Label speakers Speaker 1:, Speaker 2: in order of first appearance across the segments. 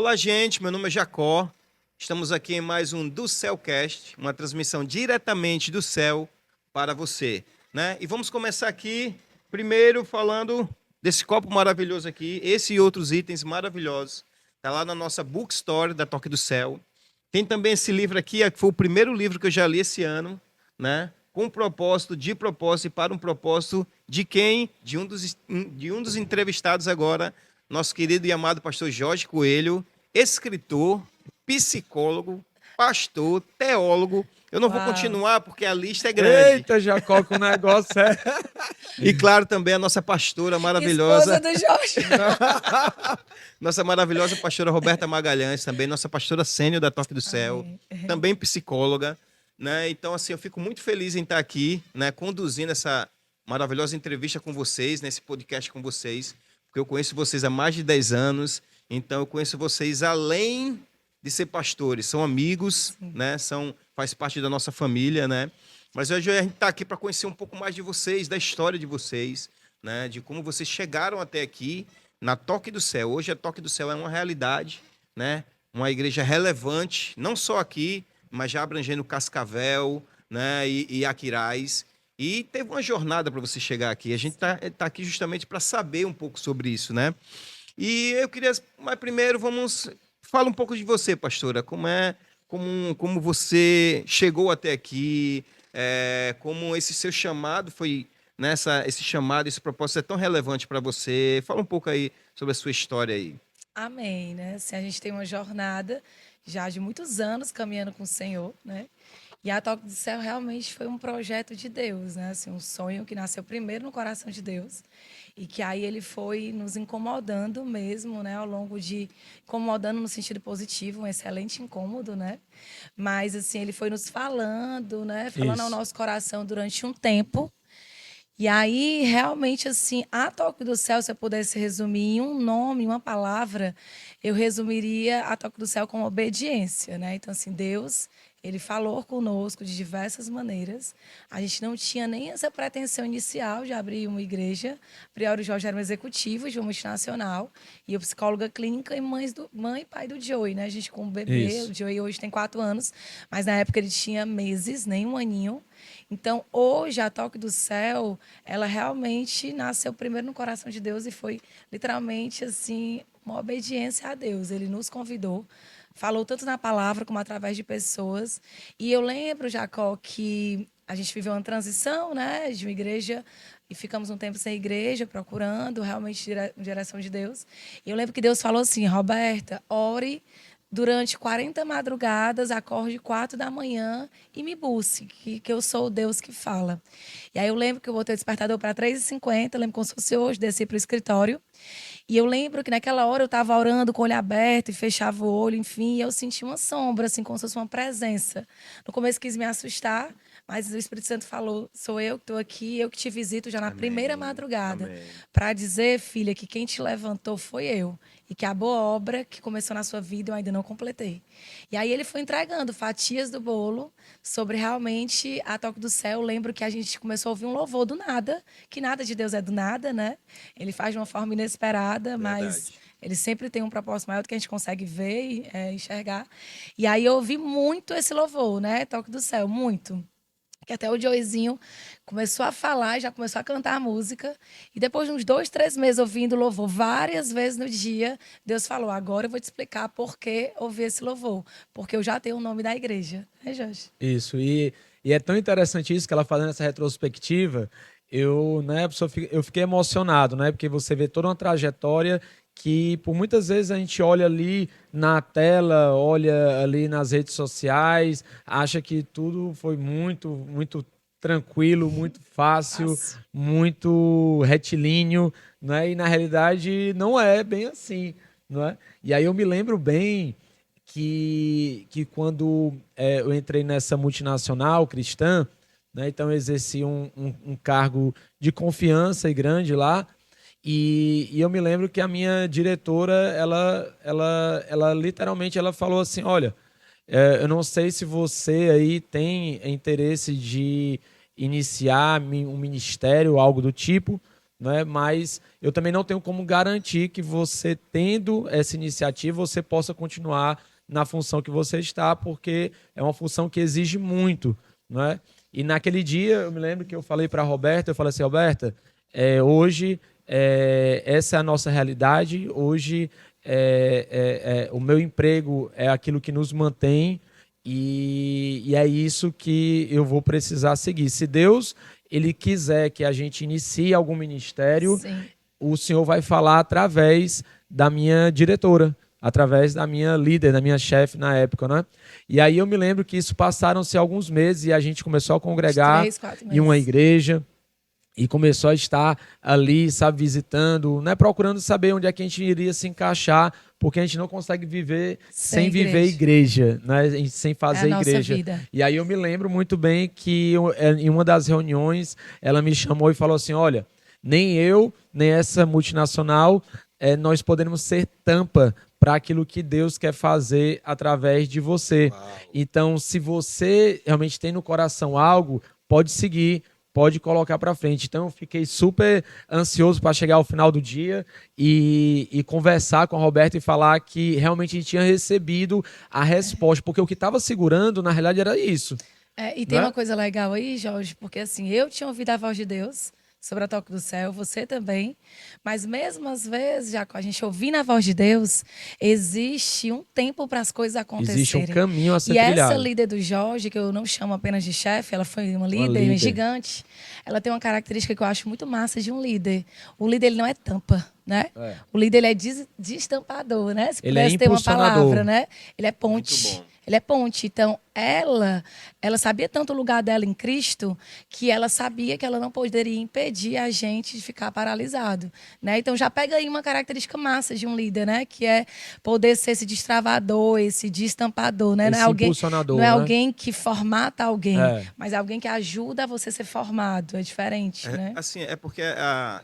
Speaker 1: Olá, gente. Meu nome é Jacó. Estamos aqui em mais um do Céucast, uma transmissão diretamente do céu para você, né? E vamos começar aqui, primeiro falando desse copo maravilhoso aqui, esse e outros itens maravilhosos. Tá lá na nossa bookstore da Toque do Céu. Tem também esse livro aqui, que foi o primeiro livro que eu já li esse ano, né? Com um propósito, de propósito e para um propósito de quem? De um dos entrevistados agora, nosso querido e amado pastor Jorge Coelho, escritor, psicólogo, pastor, teólogo. Eu não vou
Speaker 2: Uau.
Speaker 1: continuar porque a lista é grande.
Speaker 3: Eita, Jacó, que o negócio é...
Speaker 1: E claro, também a nossa pastora
Speaker 2: Esposa
Speaker 1: maravilhosa,
Speaker 2: do Jorge.
Speaker 1: nossa maravilhosa pastora Roberta Magalhães, também nossa pastora sênior da Toque do Céu,
Speaker 2: Amém.
Speaker 1: também psicóloga, né? Então, assim, eu fico muito feliz em estar aqui, né, conduzindo essa maravilhosa entrevista com vocês, nesse podcast com vocês, porque eu conheço vocês há mais de 10 anos, então eu conheço vocês além de ser pastores, são amigos, né? Faz parte da nossa família, né? Mas hoje a gente está aqui para conhecer um pouco mais de vocês, da história de vocês, né? De como vocês chegaram até aqui na Toque do Céu. Hoje a Toque do Céu é uma realidade, né? Uma igreja relevante, não só aqui, mas já abrangendo Cascavel, né? E Aquiraz. E teve uma jornada para você chegar aqui. A gente tá aqui justamente para saber um pouco sobre isso, né? E eu queria, mas primeiro fala um pouco de você, pastora. Como você chegou até aqui, como esse seu chamado foi esse chamado, esse propósito é tão relevante para você. Fala um pouco aí sobre a sua história aí.
Speaker 2: Amém, né? Assim, a gente tem uma jornada já de muitos anos caminhando com o Senhor, né? E a Toque do Céu realmente foi um projeto de Deus, né? Assim, um sonho que nasceu primeiro no coração de Deus e que aí ele foi nos incomodando mesmo, né? Ao longo de... Incomodando no sentido positivo, um excelente incômodo, né? Mas, assim, ele foi nos falando, né? Falando ao
Speaker 3: Isso.
Speaker 2: nosso coração durante um tempo. E aí, realmente, assim, a Toque do Céu, se eu pudesse resumir em um nome, em uma palavra, eu resumiria a Toque do Céu como obediência, né? Então, assim, Deus, ele falou conosco de diversas maneiras. A gente não tinha nem essa pretensão inicial de abrir uma igreja. A priori, o Jorge era um executivo de uma multinacional e eu psicóloga clínica e mãe e pai do Joey, né? A gente com um bebê,
Speaker 3: Isso.
Speaker 2: o Joey hoje tem 4 anos, mas na época ele tinha meses, nem um aninho. Então, hoje, a Toque do Céu, ela realmente nasceu primeiro no coração de Deus e foi literalmente assim uma obediência a Deus. Ele nos convidou, falou tanto na palavra como através de pessoas. E eu lembro, Jacó, que a gente viveu uma transição, né, de uma igreja e ficamos um tempo sem igreja, procurando realmente direção de Deus. E eu lembro que Deus falou assim: Roberta, ore durante 40 madrugadas, acorde 4 da manhã e me busque, que eu sou o Deus que fala. E aí eu lembro que eu botei o despertador para 3h50, lembro como se fosse hoje, desci para o escritório. E eu lembro que naquela hora eu estava orando com o olho aberto e fechava o olho, enfim, e eu senti uma sombra, assim, como se fosse uma presença. No começo quis me assustar, mas o Espírito Santo falou: sou eu que estou aqui, eu que te visito já na primeira madrugada, para dizer, filha, que quem te levantou foi eu. E que a boa obra que começou na sua vida eu ainda não completei. E aí ele foi entregando fatias do bolo sobre realmente a Toque do Céu. Eu lembro que a gente começou a ouvir um louvor do nada, que nada de Deus é do nada, né? Ele faz de uma forma inesperada, mas ele sempre tem um propósito maior do que a gente consegue ver e enxergar. E aí eu ouvi muito esse louvor, né? Toque do Céu, muito. Que até o Joezinho começou a falar, já começou a cantar a música. E depois de uns 2, 3 meses ouvindo louvor várias vezes no dia, Deus falou: agora eu vou te explicar por que ouvir esse louvor. Porque eu já tenho o nome da igreja. É, Jorge?
Speaker 3: Isso. E é tão interessante isso que ela fazendo essa retrospectiva. Eu, né, eu fiquei emocionado, né? Porque você vê toda uma trajetória que, por muitas vezes, a gente olha ali na tela, olha ali nas redes sociais, acha que tudo foi muito, muito tranquilo, muito fácil,
Speaker 2: Fácil.
Speaker 3: muito retilíneo, né? E na realidade não é bem assim, não é? E aí eu me lembro bem que quando eu entrei nessa multinacional cristã, né, então eu exerci um cargo de confiança e grande lá, e eu me lembro que a minha diretora, ela literalmente ela falou assim: olha, eu não sei se você aí tem interesse de iniciar um ministério, algo do tipo, né? Mas eu também não tenho como garantir que você, tendo essa iniciativa, você possa continuar na função que você está, porque é uma função que exige muito, né? E naquele dia, eu me lembro que eu falei para a Roberta, eu falei assim, Roberta, hoje essa é a nossa realidade, hoje o meu emprego é aquilo que nos mantém e é isso que eu vou precisar seguir. Se Deus ele quiser que a gente inicie algum ministério,
Speaker 2: Sim.
Speaker 3: o senhor vai falar através da minha diretora, através da minha líder, da minha chefe na época, né? E aí eu me lembro que isso passaram-se alguns meses e a gente começou a congregar
Speaker 2: 3, 4
Speaker 3: em uma
Speaker 2: meses.
Speaker 3: igreja e começou a estar ali, sabe, visitando, né, procurando saber onde é que a gente iria se encaixar, porque a gente não consegue viver sem viver igreja, né, sem fazer
Speaker 2: É a nossa
Speaker 3: igreja.
Speaker 2: vida.
Speaker 3: E aí eu me lembro muito bem que em uma das reuniões ela me chamou e falou assim, olha, nem eu, nem essa multinacional, nós podemos ser tampa para aquilo que Deus quer fazer através de você.
Speaker 1: Uau.
Speaker 3: Então, se você realmente tem no coração algo, pode seguir, pode colocar para frente. Então, eu fiquei super ansioso para chegar ao final do dia e conversar com a Roberta e falar que realmente a gente tinha recebido a resposta, porque o que estava segurando, na realidade, era isso.
Speaker 2: E tem
Speaker 3: Né?
Speaker 2: uma coisa legal aí, Jorge, porque assim, eu tinha ouvido a voz de Deus sobre a Toque do Céu, você também, mas mesmo às vezes, já com a gente ouvindo a voz de Deus, existe um tempo para as coisas acontecerem.
Speaker 3: Existe um caminho a ser
Speaker 2: E
Speaker 3: trilhado.
Speaker 2: essa líder do Jorge, que eu não chamo apenas de chefe, ela foi uma líder,
Speaker 3: líder.
Speaker 2: gigante, ela tem uma característica que eu acho muito massa de um líder. O líder, ele não é tampa, né? O líder, ele é destampador, né? Se
Speaker 3: Ele é
Speaker 2: pudesse ter uma
Speaker 3: impulsionador.
Speaker 2: palavra, né? Ele é ponte.
Speaker 1: Muito bom.
Speaker 2: Ele é ponte. Então, ela sabia tanto o lugar dela em Cristo que ela sabia que ela não poderia impedir a gente de ficar paralisado, né? Então, já pega aí uma característica massa de um líder, né? Que é poder ser esse destravador, esse destampador, né?
Speaker 3: Esse impulsionador,
Speaker 2: não é
Speaker 3: né?
Speaker 2: alguém que formata alguém,
Speaker 3: É.
Speaker 2: mas é alguém que ajuda você a ser formado. É diferente, né?
Speaker 1: Assim, é porque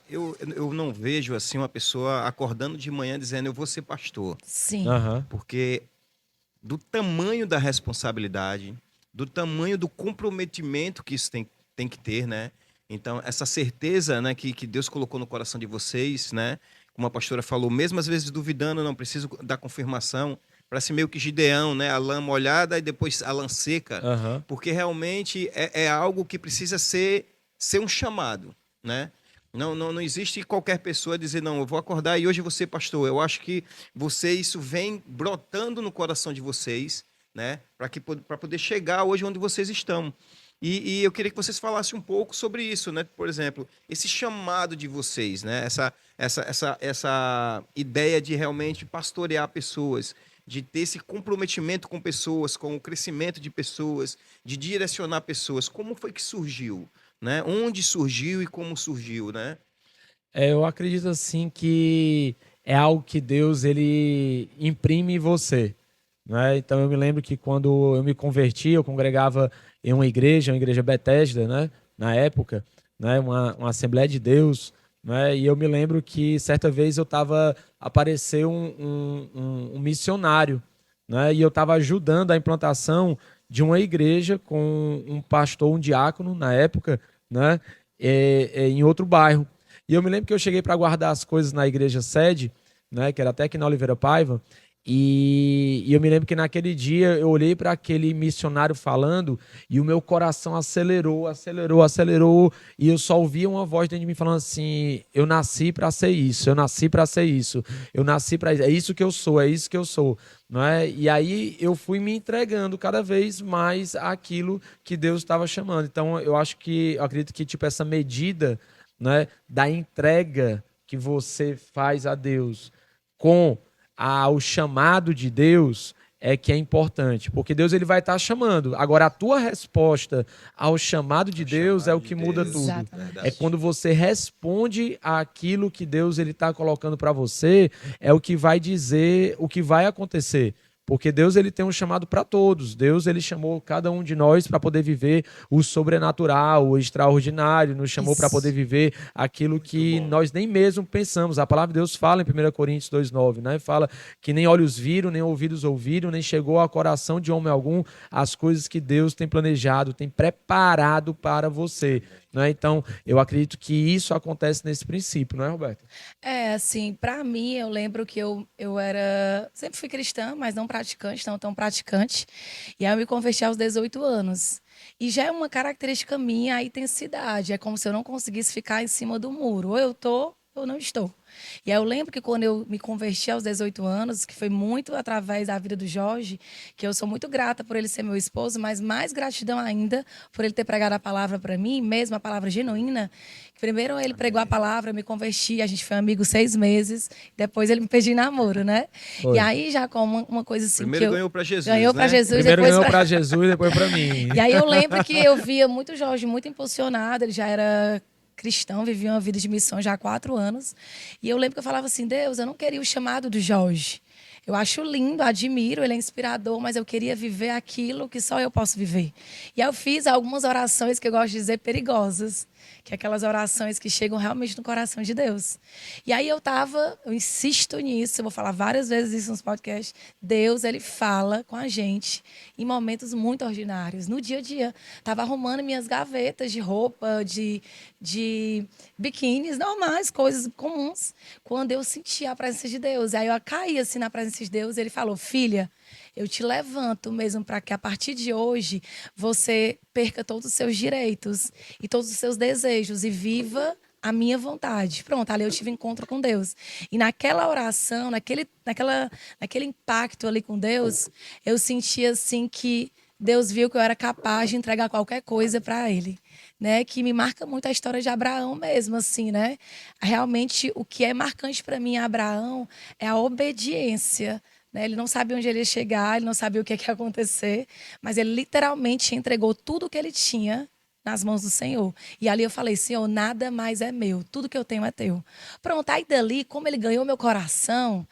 Speaker 1: eu não vejo assim uma pessoa acordando de manhã dizendo eu vou ser pastor.
Speaker 2: Sim.
Speaker 3: Aham.
Speaker 1: Porque do tamanho da responsabilidade, do tamanho do comprometimento que isso tem que ter, né? Então, essa certeza, né, que Deus colocou no coração de vocês, né? Como a pastora falou, mesmo às vezes duvidando, não preciso da confirmação, parece meio que Gideão, né? A lã molhada e depois a lã seca,
Speaker 3: Aham.
Speaker 1: porque realmente é algo que precisa ser um chamado, né? Não existe qualquer pessoa dizer, não, eu vou acordar e hoje vou ser pastor. Eu acho que isso vem brotando no coração de vocês, né? Para poder chegar hoje onde vocês estão. E eu queria que vocês falassem um pouco sobre isso, né? Por exemplo, esse chamado de vocês, né? Essa ideia de realmente pastorear pessoas, de ter esse comprometimento com pessoas, com o crescimento de pessoas, de direcionar pessoas. Como foi que surgiu? Né? Onde surgiu e como surgiu, né?
Speaker 3: Eu acredito assim que é algo que Deus ele imprime em você, né? Então eu me lembro que quando eu me converti, eu congregava em uma igreja Bethesda, né? Na época, né? Uma Assembleia de Deus, né? E eu me lembro que certa vez apareceu um missionário, né? E eu estava ajudando a implantação de uma igreja com um pastor, um diácono na época, né? Em outro bairro. E eu me lembro que eu cheguei para guardar as coisas na igreja sede, né? Que era até aqui na Oliveira Paiva. E eu me lembro que naquele dia eu olhei para aquele missionário falando e o meu coração acelerou, acelerou, acelerou. E eu só ouvia uma voz dentro de mim falando assim: eu nasci para ser isso, eu nasci para ser isso, eu nasci para isso, é isso que eu sou, é isso que eu sou. Não é? E aí eu fui me entregando cada vez mais àquilo que Deus estava chamando. Então eu acredito que tipo essa medida, né, da entrega que você faz a Deus com o chamado de Deus é que é importante, porque Deus ele vai estar chamando. Agora a tua resposta ao chamado de Deus é o que muda tudo.
Speaker 2: Exatamente.
Speaker 3: É quando você responde àquilo que Deus ele está colocando para você, é o que vai dizer o que vai acontecer. Porque Deus ele tem um chamado para todos. Deus ele chamou cada um de nós para poder viver o sobrenatural, o extraordinário, nos chamou para poder viver aquilo que nós nem mesmo pensamos. A palavra de Deus fala em 1 Coríntios 2,9, né? Fala que nem olhos viram, nem ouvidos ouviram, nem chegou ao coração de homem algum as coisas que Deus tem planejado, tem preparado para você. Né? Então, eu acredito que isso acontece nesse princípio, não é, Roberto?
Speaker 2: Assim, para mim, eu lembro que eu era. Sempre fui cristã, mas não praticante, não tão praticante. E aí eu me converti aos 18 anos. E já é uma característica minha a intensidade. É como se eu não conseguisse ficar em cima do muro. Ou eu tô, ou não estou. E aí eu lembro que quando eu me converti aos 18 anos, que foi muito através da vida do Jorge, que eu sou muito grata por ele ser meu esposo, mas mais gratidão ainda por ele ter pregado a palavra para mim, mesmo a palavra genuína. Primeiro ele pregou a palavra, eu me converti, a gente foi amigo 6 meses, depois ele me pediu em namoro, né?
Speaker 3: Foi.
Speaker 2: E aí já com uma coisa assim
Speaker 1: Primeiro
Speaker 2: que eu...
Speaker 1: ganhou para Jesus,
Speaker 2: Ganhou
Speaker 1: né?
Speaker 2: para Jesus,
Speaker 3: Primeiro
Speaker 2: depois
Speaker 3: ganhou para Jesus e depois para mim.
Speaker 2: E aí eu lembro que eu via muito Jorge, muito impulsionado, ele já era cristão, vivia uma vida de missão já há 4 anos. E eu lembro que eu falava assim, Deus, eu não queria o chamado do Jorge. Eu acho lindo, admiro, ele é inspirador, mas eu queria viver aquilo que só eu posso viver. E aí eu fiz algumas orações que eu gosto de dizer perigosas, que é aquelas orações que chegam realmente no coração de Deus. E aí eu insisto nisso, eu vou falar várias vezes isso nos podcasts. Deus, ele fala com a gente em momentos muito ordinários, no dia a dia. Estava arrumando minhas gavetas de roupa, de biquínis normais, coisas comuns, quando eu senti a presença de Deus. Aí eu caí assim na presença de Deus, ele falou, filha, eu te levanto mesmo para que a partir de hoje você perca todos os seus direitos e todos os seus desejos e viva a minha vontade. Pronto, ali eu tive encontro com Deus. E naquela oração, naquele impacto ali com Deus, eu senti assim que Deus viu que eu era capaz de entregar qualquer coisa para Ele. Né, que me marca muito a história de Abraão mesmo, assim, né? Realmente, o que é marcante para mim em Abraão é a obediência. Né? Ele não sabia onde ele ia chegar, ele não sabia o que ia acontecer, mas ele literalmente entregou tudo o que ele tinha nas mãos do Senhor. E ali eu falei, Senhor, nada mais é meu, tudo que eu tenho é teu. Pronto, aí dali, como ele ganhou meu coração,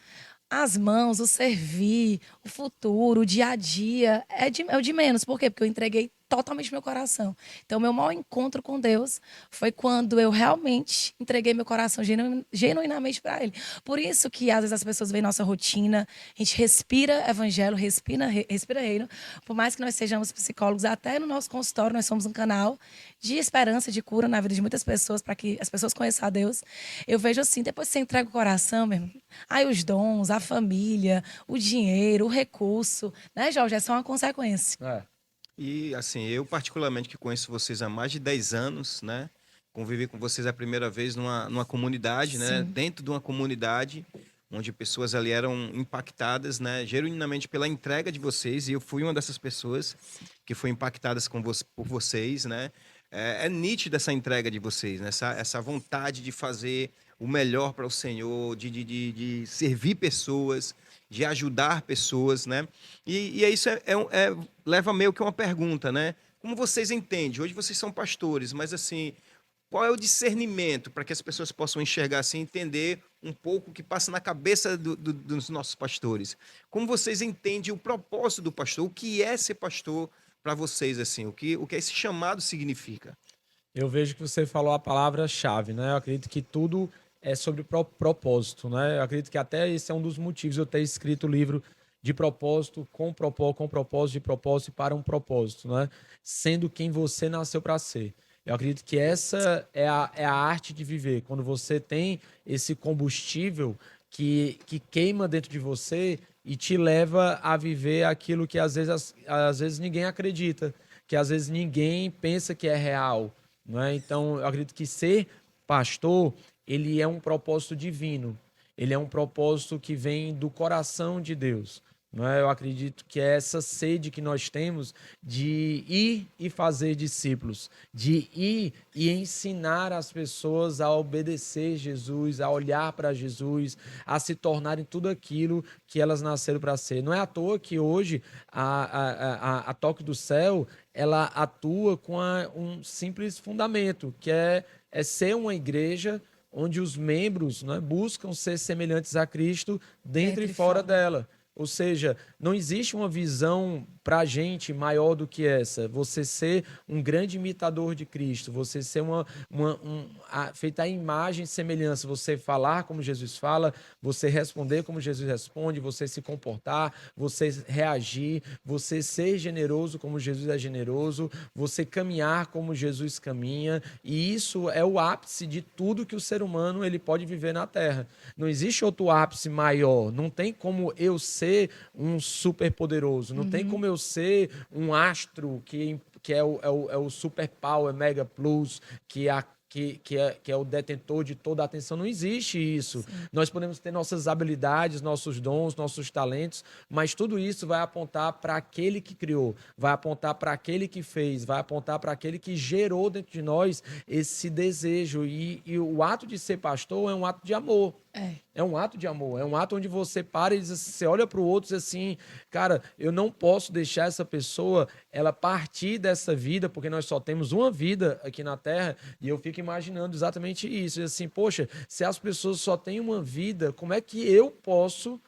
Speaker 2: as mãos, o servir, o futuro, o dia a dia, é o de menos. Por quê? Porque eu entreguei totalmente meu coração. Então, meu maior encontro com Deus foi quando eu realmente entreguei meu coração genuinamente para Ele. Por isso que, às vezes, as pessoas veem nossa rotina, a gente respira evangelho, respira reino. Por mais que nós sejamos psicólogos, até no nosso consultório, nós somos um canal de esperança, de cura na vida de muitas pessoas, para que as pessoas conheçam a Deus. Eu vejo assim, depois que você entrega o coração, mesmo, aí os dons, a família, o dinheiro, o recurso, né, Jorge? É só uma consequência.
Speaker 1: E assim, eu particularmente que conheço vocês há mais de 10 anos, né? Convivi com vocês a primeira vez numa comunidade, né?
Speaker 2: Sim.
Speaker 1: Dentro de uma comunidade onde pessoas ali eram impactadas, né? Genuinamente pela entrega de vocês, e eu fui uma dessas pessoas que foi impactadas por vocês, né? É nítida essa entrega de vocês, né? Essa vontade de fazer o melhor para o Senhor, de servir pessoas, de ajudar pessoas, né? E isso leva meio que uma pergunta, né? Como vocês entendem? Hoje vocês são pastores, mas assim, qual é o discernimento para que as pessoas possam enxergar assim, entender um pouco o que passa na cabeça dos nossos pastores? Como vocês entendem o propósito do pastor? O que é ser pastor para vocês, assim? O que esse chamado significa?
Speaker 3: Eu vejo que você falou a palavra-chave, né? Eu acredito que tudo é sobre propósito, né? Eu acredito que até esse é um dos motivos de eu ter escrito o livro de propósito, com propósito, de propósito e para um propósito, né? Sendo quem você nasceu para ser. Eu acredito que essa é a arte de viver. Quando você tem esse combustível que queima dentro de você e te leva a viver aquilo que às vezes ninguém acredita, que às vezes ninguém pensa que é real. Não é? Então, eu acredito que ser pastor, ele é um propósito divino. Ele é um propósito que vem do coração de Deus. Não é? Eu acredito que é essa sede que nós temos de ir e fazer discípulos, de ir e ensinar as pessoas a obedecer Jesus, a olhar para Jesus, a se tornarem tudo aquilo que elas nasceram para ser. Não é à toa que hoje a Toque do Céu ela atua com um simples fundamento, que é ser uma igreja onde os membros, né, buscam ser semelhantes a Cristo dentro e fora dela. Ou seja, não existe uma visão para a gente maior do que essa. Você ser um grande imitador de Cristo, você ser feita a imagem e semelhança, você falar como Jesus fala, você responder como Jesus responde, você se comportar, você reagir, você ser generoso como Jesus é generoso, você caminhar como Jesus caminha, e isso é o ápice de tudo que o ser humano ele pode viver na Terra. Não existe outro ápice maior, não tem como eu ser um super poderoso, não tem como eu ser um astro que é o super power, mega plus, que é o detentor de toda a atenção. Não existe isso. Sim. Nós podemos ter nossas habilidades, nossos dons, nossos talentos, mas tudo isso vai apontar para aquele que criou, vai apontar para aquele que fez, vai apontar para aquele que gerou dentro de nós esse desejo. E o ato de ser pastor é um ato de amor. É um ato de amor, é um ato onde você para e diz assim, você olha para o outro e diz assim, cara, eu não posso deixar essa pessoa ela partir dessa vida, porque nós só temos uma vida aqui na Terra, e eu fico imaginando exatamente isso. E assim, poxa, se as pessoas só têm uma vida, como é que eu posso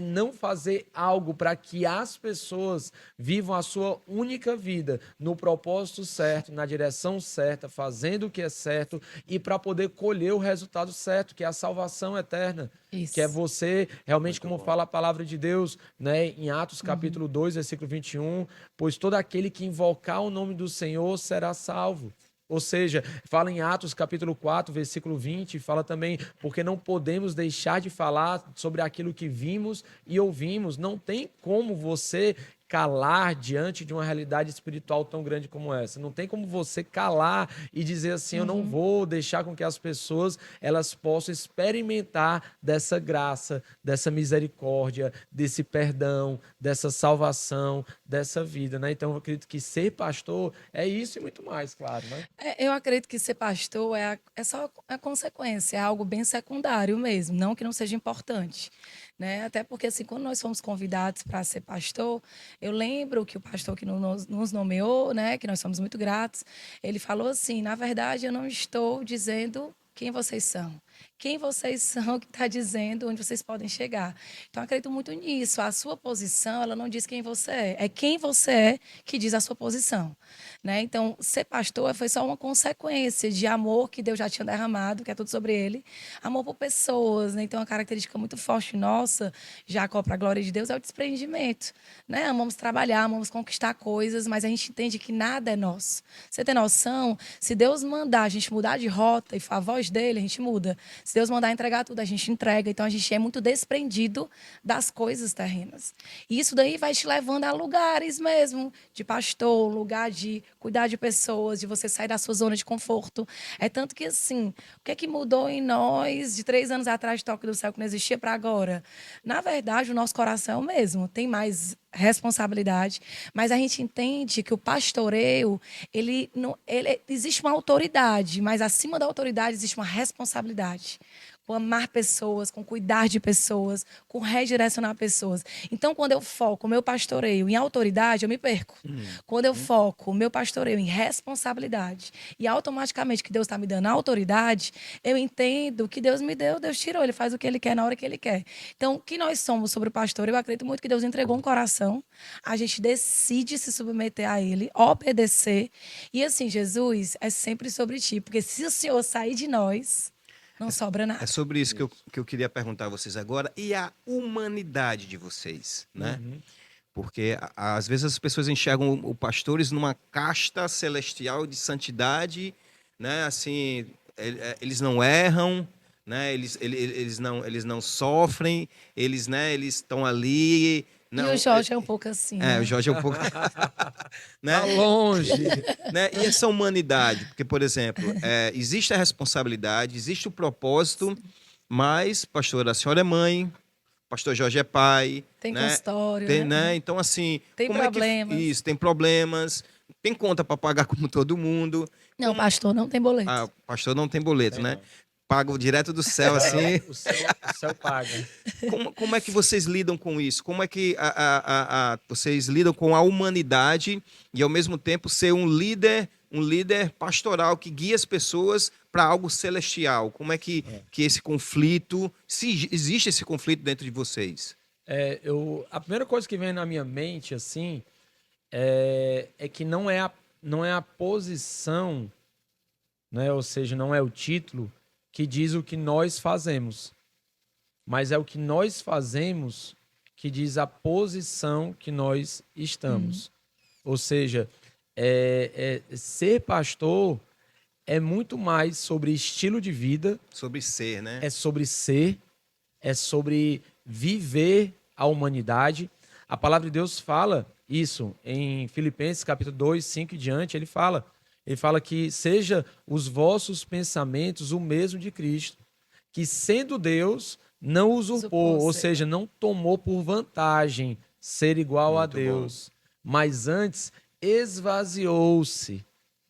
Speaker 3: não fazer algo para que as pessoas vivam a sua única vida no propósito certo, na direção certa, fazendo o que é certo e para poder colher o resultado certo, que é a salvação eterna. Isso. Que é você, realmente, como fala a palavra de Deus, né, em Atos capítulo 2, versículo 21, pois todo aquele que invocar o nome do Senhor será salvo. Ou seja, fala em Atos capítulo 4, versículo 20, fala também, porque não podemos deixar de falar sobre aquilo que vimos e ouvimos. Não tem como você calar diante de uma realidade espiritual tão grande como essa. Não tem como você calar e dizer assim, eu não vou deixar com que as pessoas elas possam experimentar dessa graça, dessa misericórdia, desse perdão, dessa salvação, dessa vida, né? Então eu acredito que ser pastor é isso e muito mais, claro, né?
Speaker 2: Eu acredito que ser pastor é só a consequência, é algo bem secundário mesmo, não que não seja importante. Né? Até porque, assim, quando nós fomos convidados para ser pastor, eu lembro que o pastor que nos nomeou, né, que nós somos muito gratos, ele falou assim, na verdade, eu não estou dizendo quem vocês são. Quem vocês são que está dizendo onde vocês podem chegar. Então, eu acredito muito nisso. A sua posição, ela não diz quem você é. É quem você é que diz a sua posição. Né? Então, ser pastor foi só uma consequência de amor que Deus já tinha derramado, que é tudo sobre ele. Amor por pessoas. Né? Então, uma característica muito forte nossa, Jacó, para a glória de Deus, é o desprendimento. Né? Amamos trabalhar, amamos conquistar coisas, mas a gente entende que nada é nosso. Você tem noção? Se Deus mandar a gente mudar de rota e for a voz dele, a gente muda. Se Deus mandar entregar tudo, a gente entrega. Então, a gente é muito desprendido das coisas terrenas. E isso daí vai te levando a lugares mesmo, de pastor, lugar de cuidar de pessoas, de você sair da sua zona de conforto. É tanto que, assim, o que é que mudou em nós de 3 anos atrás de Toque do Céu, que não existia, para agora? Na verdade, o nosso coração é o mesmo. Tem mais responsabilidade, mas a gente entende que o pastoreio, existe uma autoridade, mas acima da autoridade existe uma responsabilidade. Com amar pessoas, com cuidar de pessoas, com redirecionar pessoas. Então, quando eu foco o meu pastoreio em autoridade, eu me perco. Quando eu foco o meu pastoreio em responsabilidade e automaticamente que Deus está me dando autoridade, eu entendo que Deus me deu, Deus tirou, Ele faz o que Ele quer na hora que Ele quer. Então, o que nós somos sobre o pastor, eu acredito muito que Deus entregou um coração, a gente decide se submeter a Ele, obedecer. E assim, Jesus, é sempre sobre ti, porque se o Senhor sair de nós, não sobra nada.
Speaker 1: É sobre isso que eu queria perguntar a vocês agora. E a humanidade de vocês, né? Porque às vezes as pessoas enxergam os pastores numa casta celestial de santidade, né? Assim, eles não erram, né? Eles não sofrem, eles estão ali. Não,
Speaker 2: e o Jorge é um pouco assim, né?
Speaker 1: o Jorge é um pouco... né?
Speaker 3: Tá longe.
Speaker 1: Né? E essa humanidade, porque, por exemplo, existe a responsabilidade, existe o propósito, mas, pastor, a senhora é mãe, pastor Jorge é pai.
Speaker 2: Tem
Speaker 1: né?
Speaker 2: consultório,
Speaker 1: Tem,
Speaker 2: né?
Speaker 1: Então, assim...
Speaker 2: Tem
Speaker 1: como
Speaker 2: problemas.
Speaker 1: É que... Isso, tem problemas, tem conta para pagar como todo mundo.
Speaker 2: Não, pastor não tem boleto.
Speaker 1: Pastor não tem boleto, né? Pago direto do céu, assim.
Speaker 3: O céu paga.
Speaker 1: Como é que vocês lidam com isso? Como é que vocês lidam com a humanidade e, ao mesmo tempo, ser um líder pastoral que guia as pessoas para algo celestial? Como é que esse conflito, se existe esse conflito dentro de vocês?
Speaker 3: A primeira coisa que vem na minha mente, assim, é que não é a posição, né? Ou seja, não é o título que diz o que nós fazemos, mas é o que nós fazemos que diz a posição que nós estamos. Ou seja, ser pastor é muito mais sobre estilo de vida.
Speaker 1: Sobre ser, né?
Speaker 3: É sobre ser, é sobre viver a humanidade. A palavra de Deus fala isso em Filipenses capítulo 2, 5 e diante. Ele fala que seja os vossos pensamentos o mesmo de Cristo, que sendo Deus não usurpou, ou seja, não tomou por vantagem ser igual a Deus, mas antes esvaziou-se,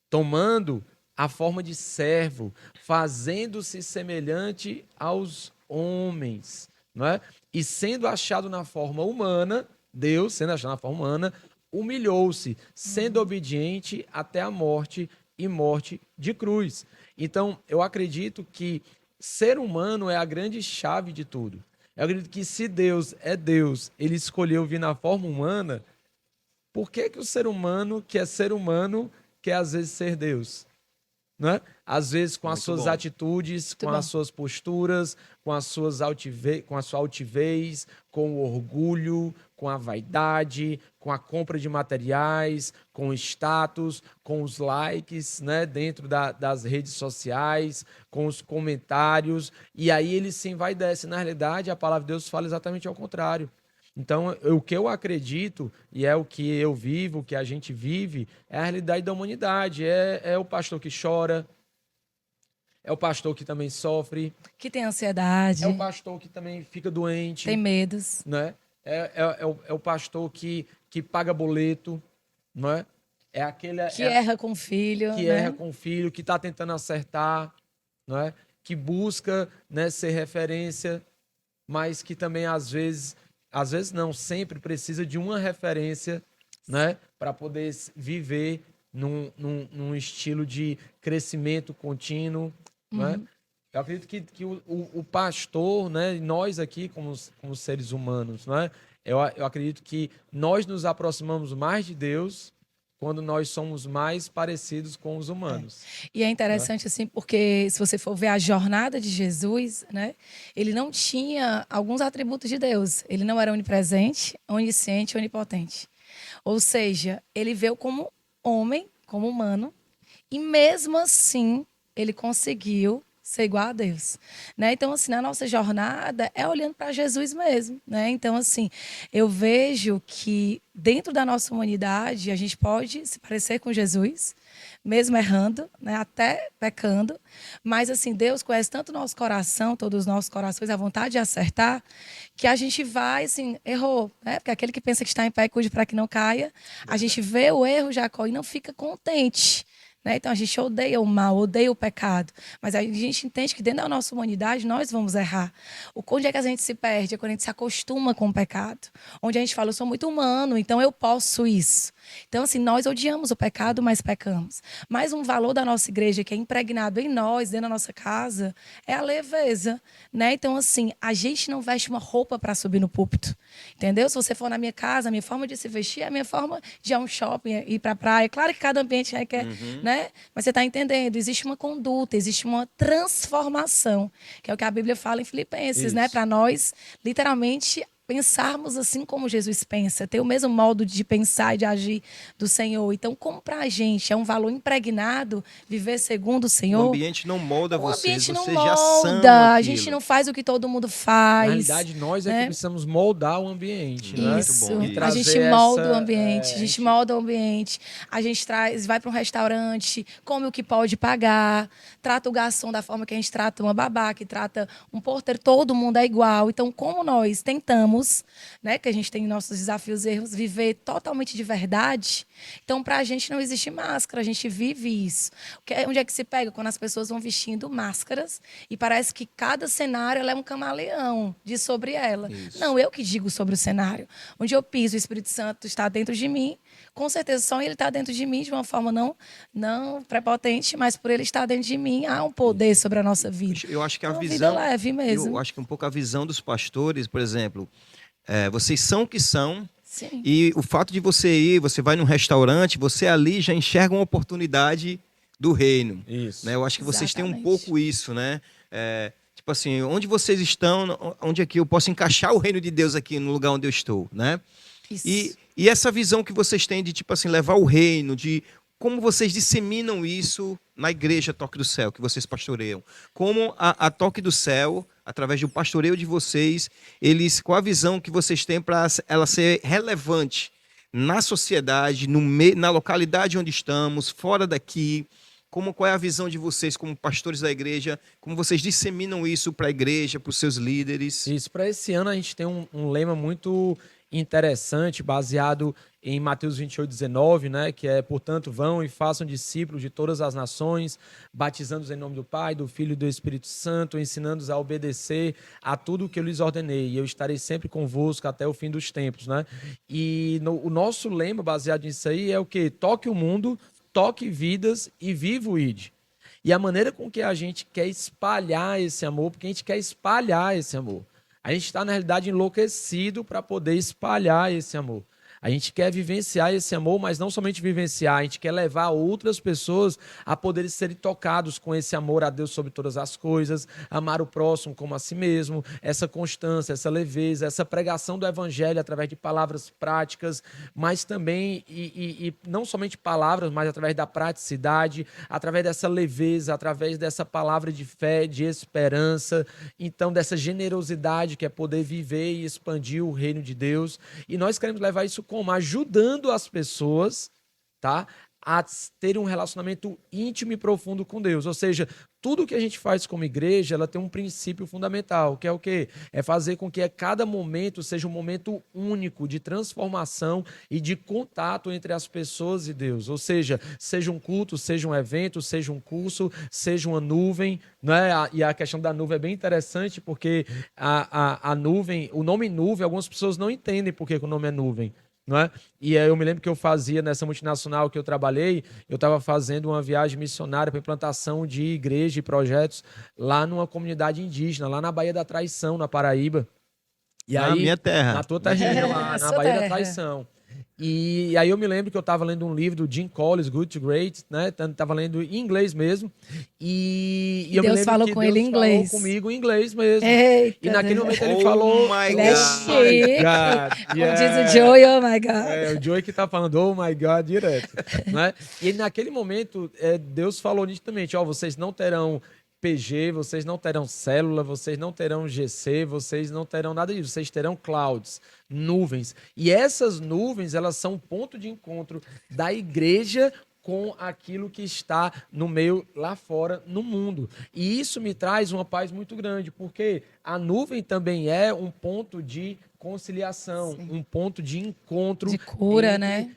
Speaker 3: tomando a forma de servo, fazendo-se semelhante aos homens, não é? E sendo achado na forma humana, Deus, sendo achado na forma humana, humilhou-se, sendo obediente até a morte e morte de cruz. Então, eu acredito que ser humano é a grande chave de tudo. Eu acredito que se Deus é Deus, ele escolheu vir na forma humana, por que o ser humano, que é ser humano, quer às vezes ser Deus? Né? Às vezes com as suas atitudes, com as suas posturas, com a sua altivez, com o orgulho, com a vaidade, com a compra de materiais, com o status, com os likes, né, dentro das redes sociais, com os comentários, e aí ele se envaidece. Na realidade, a palavra de Deus fala exatamente ao contrário. Então, o que eu acredito, e é o que eu vivo, o que a gente vive, é a realidade da humanidade. É o pastor que chora, é o pastor que também sofre.
Speaker 2: Que tem ansiedade.
Speaker 3: É o pastor que também fica doente.
Speaker 2: Tem medos.
Speaker 3: Né? É o pastor que paga boleto, não é? É aquele...
Speaker 2: Que erra com o filho.
Speaker 3: Que erra com o filho, que está tentando acertar, não é? Que busca, né, ser referência, mas que também às vezes não, sempre precisa de uma referência, né, para poder viver num estilo de crescimento contínuo, né? Eu acredito que o pastor, né, nós aqui como seres humanos, né, eu acredito que nós nos aproximamos mais de Deus quando nós somos mais parecidos com os humanos.
Speaker 2: E é interessante, assim, porque se você for ver a jornada de Jesus, né, ele não tinha alguns atributos de Deus. Ele não era onipresente, onisciente, onipotente. Ou seja, ele veio como homem, como humano, e mesmo assim ele conseguiu ser igual a Deus, né? Então, assim, na nossa jornada é olhando para Jesus mesmo, né? Então, assim, eu vejo que dentro da nossa humanidade a gente pode se parecer com Jesus, mesmo errando, né? Até pecando, mas, assim, Deus conhece tanto o nosso coração, todos os nossos corações, a vontade de acertar, que a gente vai, assim, errou, né? Porque aquele que pensa que está em pé, cuide para que não caia, a gente vê o erro, Jacó, e não fica contente. Então, a gente odeia o mal, odeia o pecado. Mas a gente entende que dentro da nossa humanidade nós vamos errar. Onde é que a gente se perde? É quando a gente se acostuma com o pecado. Onde a gente fala, eu sou muito humano, então eu posso isso. Então, assim, nós odiamos o pecado, mas pecamos. Mas um valor da nossa igreja que é impregnado em nós, dentro da nossa casa, é a leveza, né? Então, assim, a gente não veste uma roupa para subir no púlpito, entendeu? Se você for na minha casa, a minha forma de se vestir é a minha forma de ir a um shopping, ir para a praia. Claro que cada ambiente requer, né? Mas você está entendendo, existe uma conduta, existe uma transformação, que é o que a Bíblia fala em Filipenses, né? Para nós, literalmente, pensarmos assim como Jesus pensa, ter o mesmo modo de pensar e de agir do Senhor. Então, como para a gente é um valor impregnado viver segundo o Senhor...
Speaker 1: O ambiente não molda vocês,
Speaker 2: não
Speaker 1: vocês
Speaker 2: molda,
Speaker 1: já são
Speaker 2: a
Speaker 1: aquilo.
Speaker 2: gente não faz o que todo mundo faz.
Speaker 3: Na realidade, nós é que precisamos moldar o ambiente. Né?
Speaker 2: Isso,
Speaker 1: Muito bom.
Speaker 2: a gente molda o ambiente, a gente molda o ambiente, a gente vai para um restaurante, come o que pode pagar, trata o garçom da forma que a gente trata uma babá, que trata um porteiro, todo mundo é igual. Então, como nós tentamos, né, que a gente tem nossos desafios e erros, viver totalmente de verdade, então para a gente não existe máscara, a gente vive isso. Onde é que se pega? Quando as pessoas vão vestindo máscaras e parece que cada cenário ela é um camaleão, diz sobre ela. Isso. Não, eu que digo sobre o cenário. Onde eu piso, o Espírito Santo está dentro de mim, com certeza só ele está dentro de mim de uma forma não prepotente, mas por ele estar dentro de mim, há um poder sobre a nossa vida.
Speaker 1: Eu acho que a
Speaker 2: uma
Speaker 1: visão...
Speaker 2: vida leve mesmo.
Speaker 1: Eu acho que um pouco a visão dos pastores, por exemplo... vocês são o que são,
Speaker 2: Sim.
Speaker 1: e o fato de você vai num restaurante, você ali já enxerga uma oportunidade do reino.
Speaker 3: Isso.
Speaker 1: Né? Eu acho que vocês têm um
Speaker 2: Exatamente.
Speaker 1: pouco isso, né? Tipo assim, onde vocês estão, onde é que eu posso encaixar o reino de Deus aqui no lugar onde eu estou, né?
Speaker 2: Isso.
Speaker 1: E essa visão que vocês têm de, tipo assim, levar o reino, de como vocês disseminam isso na igreja Toque do Céu, que vocês pastoreiam. Como a Toque do Céu, através do pastoreio de vocês, qual a visão que vocês têm para ela ser relevante na sociedade, na localidade onde estamos, fora daqui. Qual é a visão de vocês como pastores da igreja? Como vocês disseminam isso para a igreja, para os seus líderes?
Speaker 3: Isso, para esse ano a gente tem um lema muito interessante, baseado em Mateus 28:19, né, que é: portanto, vão e façam discípulos de todas as nações, batizando-os em nome do Pai, do Filho e do Espírito Santo, ensinando-os a obedecer a tudo o que eu lhes ordenei, e eu estarei sempre convosco até o fim dos tempos, né? E o nosso lema baseado nisso aí é o quê? Toque o mundo, toque vidas e viva o ide. E a maneira com que a gente quer espalhar esse amor, porque a gente quer espalhar esse amor. A gente está, na realidade, enlouquecido para poder espalhar esse amor. A gente quer vivenciar esse amor, mas não somente vivenciar, a gente quer levar outras pessoas a poderem serem tocados com esse amor a Deus sobre todas as coisas, amar o próximo como a si mesmo, essa constância, essa leveza, essa pregação do evangelho através de palavras práticas, mas também, e não somente palavras, mas através da praticidade, através dessa leveza, através dessa palavra de fé, de esperança, então dessa generosidade que é poder viver e expandir o reino de Deus. E nós queremos levar isso como? Ajudando as pessoas, tá, a terem um relacionamento íntimo e profundo com Deus. Ou seja, tudo que a gente faz como igreja, ela tem um princípio fundamental, que é o quê? É fazer com que cada momento seja um momento único de transformação e de contato entre as pessoas e Deus. Ou seja um culto, seja um evento, seja um curso, seja uma nuvem, né? E a questão da nuvem é bem interessante, porque a nuvem, o nome nuvem, algumas pessoas não entendem por que o nome é nuvem. Não é? E aí eu me lembro que eu fazia nessa multinacional que eu trabalhei, eu estava fazendo uma viagem missionária para implantação de igreja e projetos lá numa comunidade indígena, lá na Baía da Traição, na Paraíba. E
Speaker 1: Na
Speaker 3: aí,
Speaker 1: minha terra.
Speaker 3: na tua terrinha lá, na
Speaker 2: Sua
Speaker 3: Baía da
Speaker 2: terra.
Speaker 3: Traição. E aí eu me lembro que eu estava lendo um livro do Jim Collins, Good to Great, né? Tava lendo em inglês mesmo. E eu me
Speaker 2: Deus
Speaker 3: lembro
Speaker 2: falou
Speaker 3: que
Speaker 2: com
Speaker 3: Deus
Speaker 2: ele em
Speaker 3: falou
Speaker 2: inglês.
Speaker 3: comigo em inglês mesmo.
Speaker 2: Eita,
Speaker 3: E naquele
Speaker 2: Deus.
Speaker 3: momento ele
Speaker 1: Oh
Speaker 3: falou,
Speaker 1: my
Speaker 2: Ele é
Speaker 1: God.
Speaker 2: chique.
Speaker 3: God,
Speaker 2: Como diz o Joey, oh my God.
Speaker 3: o Joey que tá falando, oh my God, direto. Né? E naquele momento, Deus falou nitidamente, vocês não terão PG, vocês não terão célula, vocês não terão GC, vocês não terão nada disso, vocês terão clouds, nuvens. E essas nuvens, elas são um ponto de encontro da igreja com aquilo que está no meio lá fora, no mundo. E isso me traz uma paz muito grande, porque a nuvem também é um ponto de conciliação, um ponto de encontro.
Speaker 2: De cura,
Speaker 3: entre,
Speaker 2: né?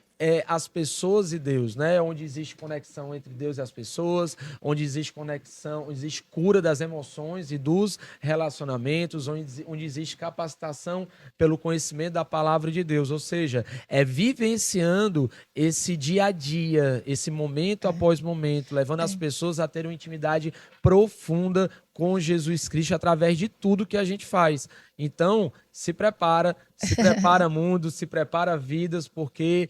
Speaker 3: as pessoas e Deus, né? Onde existe conexão entre Deus e as pessoas, onde existe conexão, onde existe cura das emoções e dos relacionamentos, onde existe capacitação pelo conhecimento da palavra de Deus. Ou seja, é vivenciando esse dia a dia, esse momento após momento, levando as pessoas a terem uma intimidade profunda com Jesus Cristo através de tudo que a gente faz. Então, se prepara mundo, se prepara vidas, porque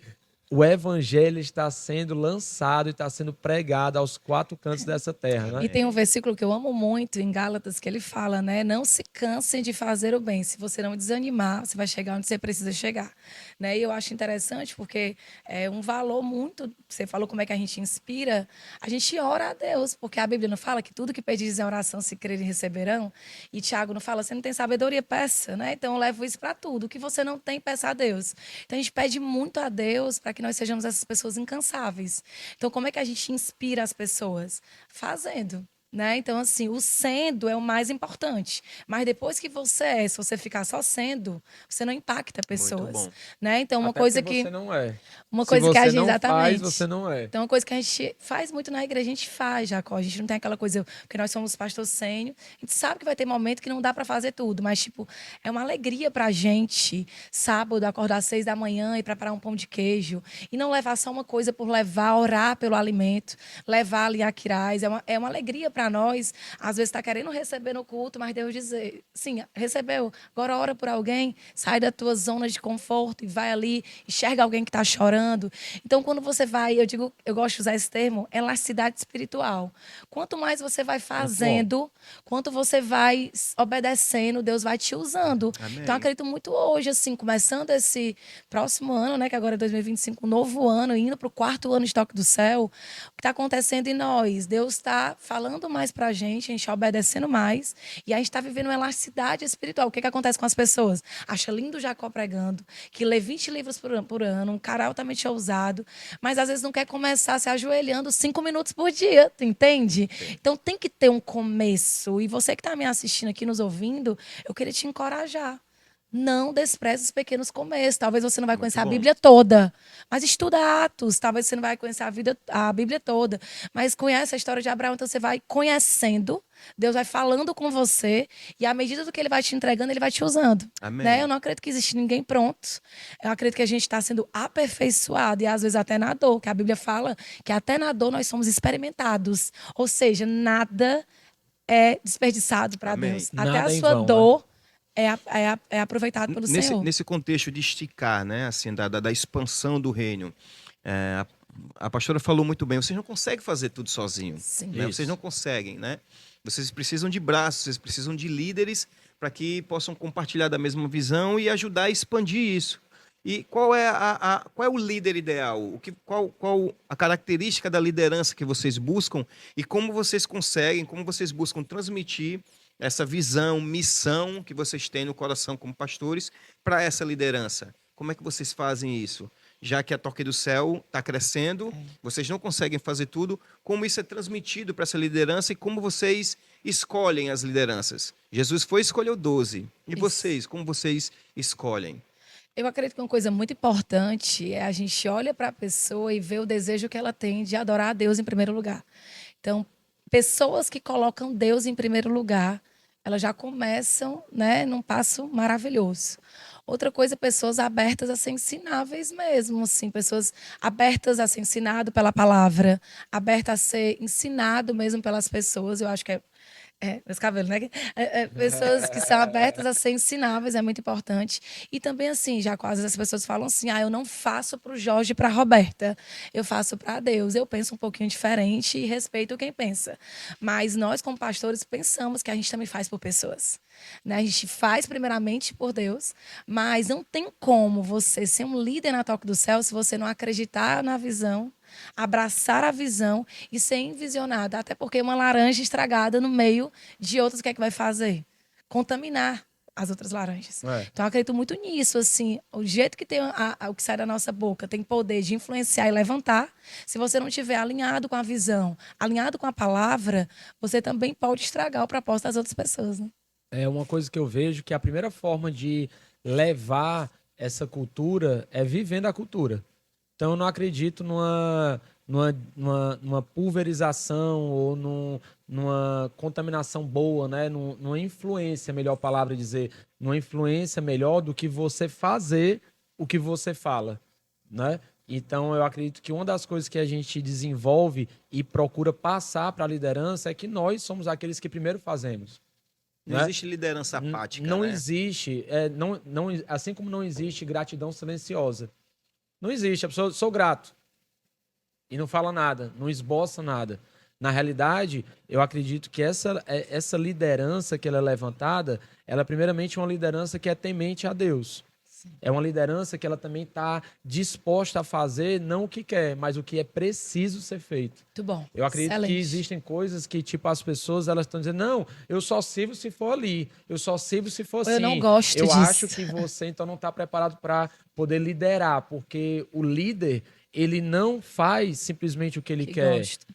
Speaker 3: o evangelho está sendo lançado e está sendo pregado aos quatro cantos dessa terra, né?
Speaker 2: E tem um versículo que eu amo muito em Gálatas que ele fala, né? Não se cansem de fazer o bem. Se você não desanimar, você vai chegar onde você precisa chegar, né? E eu acho interessante porque é um valor muito. Você falou como é que a gente inspira. A gente ora a Deus, porque a Bíblia não fala que tudo que pedis em oração, se crerem, receberão. E Tiago não fala, você não tem sabedoria, peça, né? Então eu levo isso para tudo. O que você não tem, peça a Deus. Então a gente pede muito a Deus para que nós sejamos essas pessoas incansáveis. Então como é que a gente inspira as pessoas? Fazendo. Né? Então, assim, o sendo é o mais importante. Mas depois que você se você ficar só sendo, você não impacta pessoas.
Speaker 1: bom.
Speaker 2: Né? Então, uma
Speaker 3: Até
Speaker 2: coisa
Speaker 3: porque
Speaker 2: que.
Speaker 3: você não é.
Speaker 2: Uma
Speaker 3: Se
Speaker 2: coisa que a
Speaker 3: você
Speaker 2: gente.
Speaker 3: não
Speaker 2: Exatamente.
Speaker 3: faz, você não é.
Speaker 2: Então, uma coisa que a gente faz muito na igreja, a gente faz, Jacó. A gente não tem aquela coisa, porque nós somos pastor sênior, a gente sabe que vai ter momento que não dá para fazer tudo, mas, tipo, é uma alegria pra gente, sábado, acordar às 6 da manhã e preparar um pão de queijo. E não levar só uma coisa por levar, orar pelo alimento, levar ali a quirais. É uma alegria pra para nós, às vezes está querendo receber no culto, mas Deus dizer, sim, recebeu, agora ora por alguém, sai da tua zona de conforto e vai ali, enxerga alguém que está chorando. Então, quando você vai, eu digo, eu gosto de usar esse termo, elasticidade espiritual. Quanto mais você vai fazendo, quanto você vai obedecendo, Deus vai te usando.
Speaker 1: Amém.
Speaker 2: Então, eu acredito muito hoje, assim, começando esse próximo ano, né, que agora é 2025, um novo ano, indo para o 4º ano de Toque do Céu, o que está acontecendo em nós? Deus está falando mais para a gente está obedecendo mais, e a gente está vivendo uma elasticidade espiritual. O que acontece com as pessoas? Acha lindo Jacó pregando, que lê 20 livros por ano, um cara altamente ousado, mas às vezes não quer começar se ajoelhando 5 minutos por dia, tu entende?
Speaker 1: Sim.
Speaker 2: Então tem que ter um começo. E você que está me assistindo aqui, nos ouvindo, eu queria te encorajar. Não despreze os pequenos começos. Talvez você não vai
Speaker 1: Muito
Speaker 2: conhecer a
Speaker 1: bom.
Speaker 2: Bíblia toda, mas estuda Atos. Talvez você não vai conhecer a Bíblia toda, mas conhece a história de Abraão. Então você vai conhecendo, Deus vai falando com você, e à medida do que Ele vai te entregando, Ele vai te usando.
Speaker 1: Amém.
Speaker 2: Né? Eu não acredito que existe ninguém pronto. Eu acredito que a gente está sendo aperfeiçoado, e às vezes até na dor, que a Bíblia fala que até na dor nós somos experimentados. Ou seja, nada é desperdiçado para
Speaker 1: Amém.
Speaker 2: Deus.
Speaker 3: Nada
Speaker 2: Até a
Speaker 3: em
Speaker 2: sua
Speaker 3: vão,
Speaker 2: dor é aproveitado pelo
Speaker 1: Nesse,
Speaker 2: Senhor.
Speaker 1: nesse contexto de esticar, né, assim, da expansão do reino, é, a pastora falou muito bem, vocês não conseguem fazer tudo sozinho,
Speaker 2: Sim.
Speaker 1: né?
Speaker 3: Isso.
Speaker 1: Vocês não conseguem, né? Vocês precisam de braços, vocês precisam de líderes para que possam compartilhar da mesma visão e ajudar a expandir isso. E qual é, qual é o líder ideal? Qual a característica da liderança que vocês buscam e como vocês conseguem, como vocês buscam transmitir essa visão, missão que vocês têm no coração como pastores para essa liderança? Como é que vocês fazem isso? Já que a Toque do Céu está crescendo, vocês não conseguem fazer tudo, como isso é transmitido para essa liderança e como vocês escolhem as lideranças? Jesus foi e escolheu 12. E
Speaker 2: Isso.
Speaker 1: vocês, como vocês escolhem?
Speaker 2: Eu acredito que uma coisa muito importante é a gente olha para a pessoa e vê o desejo que ela tem de adorar a Deus em primeiro lugar. Então, pessoas que colocam Deus em primeiro lugar, elas já começam, né, num passo maravilhoso. Outra coisa, pessoas abertas a ser ensináveis mesmo, assim, pessoas abertas a ser ensinado pela palavra, abertas a ser ensinado mesmo pelas pessoas. Eu acho que meus cabelos, né? Pessoas que são abertas a ser ensináveis é muito importante. E também, assim, já quase as pessoas falam assim: eu não faço para o Jorge e para a Roberta, eu faço para Deus. Eu penso um pouquinho diferente e respeito quem pensa. Mas nós, como pastores, pensamos que a gente também faz por pessoas. Né? A gente faz primeiramente por Deus, mas não tem como você ser um líder na Toque do Céu se você não acreditar na visão, abraçar a visão e ser envisionado. Até porque uma laranja estragada no meio de outras, o que é que vai fazer? Contaminar as outras laranjas. Então, eu acredito muito nisso, assim, o jeito que tem o que sai da nossa boca tem poder de influenciar e levantar. Se você não estiver alinhado com a visão, alinhado com a palavra, você também pode estragar o propósito das outras pessoas, né?
Speaker 3: É uma coisa que eu vejo que a primeira forma de levar essa cultura é vivendo a cultura. Então, eu não acredito numa pulverização ou numa contaminação boa, né? Numa influência, melhor palavra dizer, numa influência melhor do que você fazer o que você fala, né? Então, eu acredito que uma das coisas que a gente desenvolve e procura passar para a liderança é que nós somos aqueles que primeiro fazemos.
Speaker 1: Não
Speaker 3: né?
Speaker 1: existe liderança apática,
Speaker 3: Não
Speaker 1: né?
Speaker 3: existe, assim como não existe gratidão silenciosa. Não existe, a pessoa, sou grato. E não fala nada, não esboça nada. Na realidade, eu acredito que essa liderança que ela é levantada, ela é primeiramente uma liderança que é temente a Deus. É uma liderança que ela também está disposta a fazer não o que quer, mas o que é preciso ser feito.
Speaker 2: Muito bom.
Speaker 3: Eu acredito
Speaker 2: Excelente.
Speaker 3: que existem coisas que, tipo, as pessoas elas estão dizendo, não, eu só sirvo se for ali, eu só sirvo se for assim.
Speaker 2: Eu não gosto
Speaker 3: Eu
Speaker 2: disso.
Speaker 3: acho que você, então, não está preparado para poder liderar, porque o líder, ele não faz simplesmente o que ele quer.
Speaker 2: Gosto.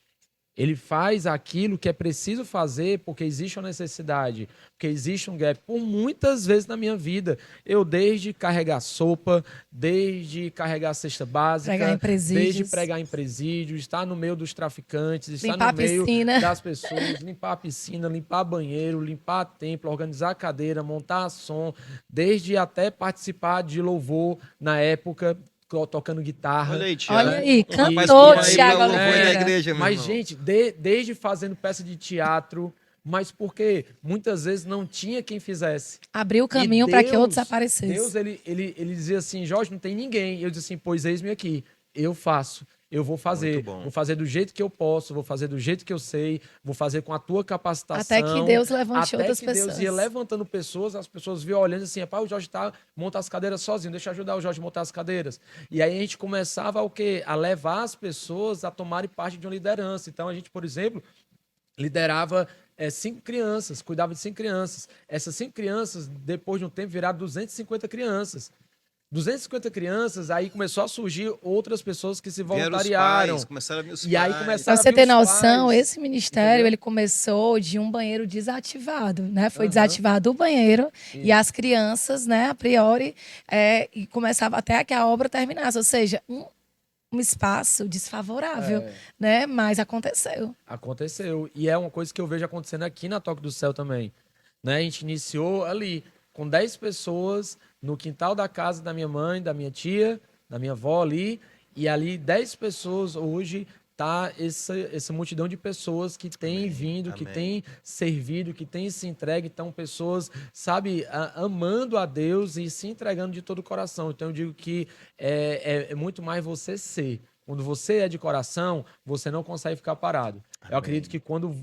Speaker 3: Ele faz aquilo que é preciso fazer porque existe uma necessidade, porque existe um gap. Por muitas vezes na minha vida, eu desde carregar sopa, desde carregar cesta básica,
Speaker 2: Pregar em presídios.
Speaker 3: desde pregar em presídios, estar no meio dos traficantes, estar
Speaker 2: Limpar
Speaker 3: no meio
Speaker 2: a piscina.
Speaker 3: das pessoas, limpar a piscina, limpar banheiro, limpar templo, organizar a cadeira, montar som, desde até participar de louvor na época tocando guitarra.
Speaker 1: Olha aí, Thiago.
Speaker 2: Olha aí,
Speaker 1: Um rapaz
Speaker 2: cantor
Speaker 1: que vai
Speaker 2: Thiago
Speaker 1: pro louvor da
Speaker 2: Oliveira.
Speaker 1: igreja, meu
Speaker 3: Mas,
Speaker 1: irmão.
Speaker 3: gente, desde fazendo peça de teatro, mas porque muitas vezes não tinha quem fizesse.
Speaker 2: Abriu o
Speaker 3: E
Speaker 2: caminho para que outros
Speaker 3: Deus,
Speaker 2: aparecessem.
Speaker 3: ele dizia assim, Jorge, não tem ninguém. Eu disse assim, pois eis-me aqui, eu faço. Eu vou fazer,
Speaker 1: Muito bom.
Speaker 3: vou fazer do jeito que eu posso, vou fazer do jeito que eu sei, vou fazer com a tua capacitação.
Speaker 2: Até que Deus levante
Speaker 3: Até
Speaker 2: outras
Speaker 3: que Deus
Speaker 2: pessoas.
Speaker 3: ia levantando pessoas, as pessoas viam olhando assim, rapaz, o Jorge monta as cadeiras sozinho, deixa eu ajudar o Jorge a montar as cadeiras. E aí a gente começava o quê? A levar as pessoas a tomarem parte de uma liderança. Então a gente, por exemplo, liderava 5 crianças, cuidava de 5 crianças. Essas 5 crianças, depois de um tempo, viraram 250 crianças. 250 crianças, aí começou a surgir outras pessoas que se
Speaker 1: Vieram os
Speaker 3: voluntariaram.
Speaker 1: pais, começaram a vir os
Speaker 3: E aí
Speaker 1: pais.
Speaker 3: começaram
Speaker 2: Pra você
Speaker 3: a vir
Speaker 2: ter
Speaker 3: os
Speaker 2: noção,
Speaker 3: pais,
Speaker 2: esse ministério,
Speaker 3: entendeu?
Speaker 2: ele começou de um banheiro desativado, né? Foi
Speaker 3: Aham.
Speaker 2: desativado o banheiro e
Speaker 3: Isso.
Speaker 2: as crianças, né, a priori, e começava até que a obra terminasse. Ou seja, um espaço desfavorável,
Speaker 3: É.
Speaker 2: né? Mas aconteceu.
Speaker 3: Aconteceu. E é uma coisa que eu vejo acontecendo aqui na Toque do Céu também. Né? A gente iniciou ali com 10 pessoas no quintal da casa da minha mãe, da minha tia, da minha avó ali. E ali 10 pessoas hoje tá essa multidão de pessoas que tem vindo, que
Speaker 1: amém.
Speaker 3: tem servido, que tem se entregue. Então, pessoas, sabe, amando a Deus e se entregando de todo o coração. Então, eu digo que é muito mais você ser. Quando você é de coração, você não consegue ficar parado. Eu acredito que quando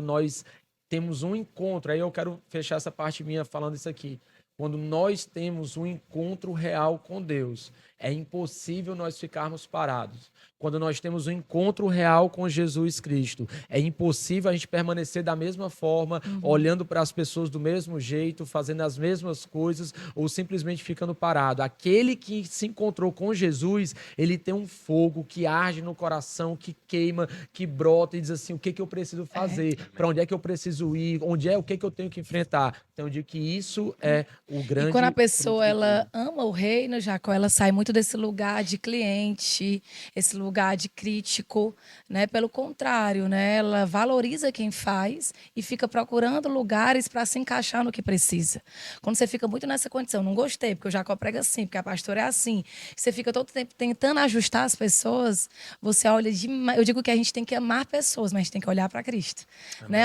Speaker 3: nós temos um encontro, aí eu quero fechar essa parte minha falando isso aqui. Quando nós temos um encontro real com Deus, é impossível nós ficarmos parados. Quando nós temos um encontro real com Jesus Cristo, é impossível a gente permanecer da mesma forma, olhando para as pessoas do mesmo jeito, fazendo as mesmas coisas ou simplesmente ficando parado. Aquele que se encontrou com Jesus, ele tem um fogo que arde no coração, que queima, que brota e diz assim, o que eu preciso fazer? Para onde é que eu preciso ir? O que eu tenho que enfrentar? Então eu digo que isso é o grande...
Speaker 2: E quando a
Speaker 3: fruto
Speaker 2: pessoa
Speaker 3: de
Speaker 2: ela
Speaker 3: tudo.
Speaker 2: ama o reino, Jacó, ela sai muito desse lugar de cliente, esse lugar de crítico, né? Pelo contrário, né? Ela valoriza quem faz e fica procurando lugares para se encaixar no que precisa. Quando você fica muito nessa condição, não gostei, porque o Jacó prega assim, porque a pastora é assim, você fica todo tempo tentando ajustar as pessoas, você olha demais. Eu digo que a gente tem que amar pessoas, mas a gente tem que olhar para Cristo, né?